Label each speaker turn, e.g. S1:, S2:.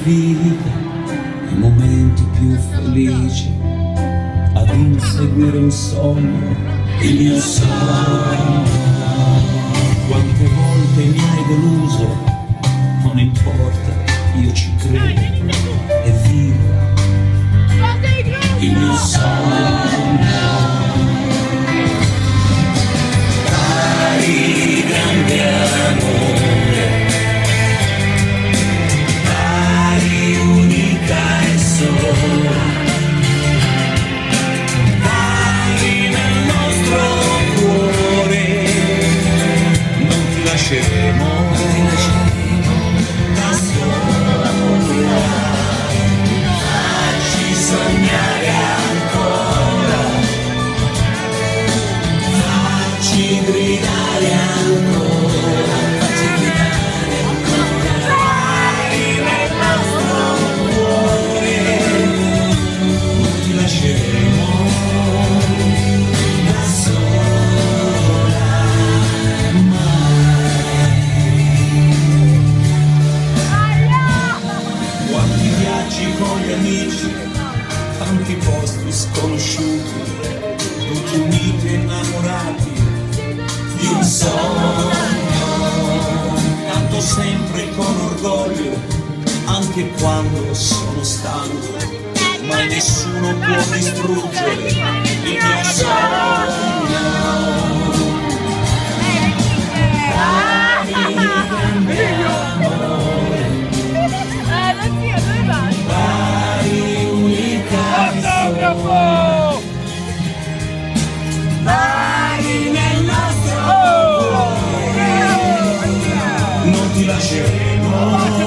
S1: vita i momenti più felici, ad inseguire un sogno, il mio sogno. Quante volte mi hai deluso, non importa, io ci credo e vivo il mio sogno. Dai, grande amore, dai, unica e sola, dai nel nostro cuore, non ti lasceremo da sola, facci sognare ancora, facci gridare ancora, facci gridare ancora, dai nel nostro cuore, non ti lasceremo da sola mai. Quanti viaggi con gli amici, tanti posti sconosciuti, tutti uniti e innamorati di un sogno. Canto sempre con orgoglio, anche quando sono stanco, ma nessuno può distruggere il mio sogno. Dai, grande amore, dai, unica e sola, dai nel nostro cuore, non ti lasceremo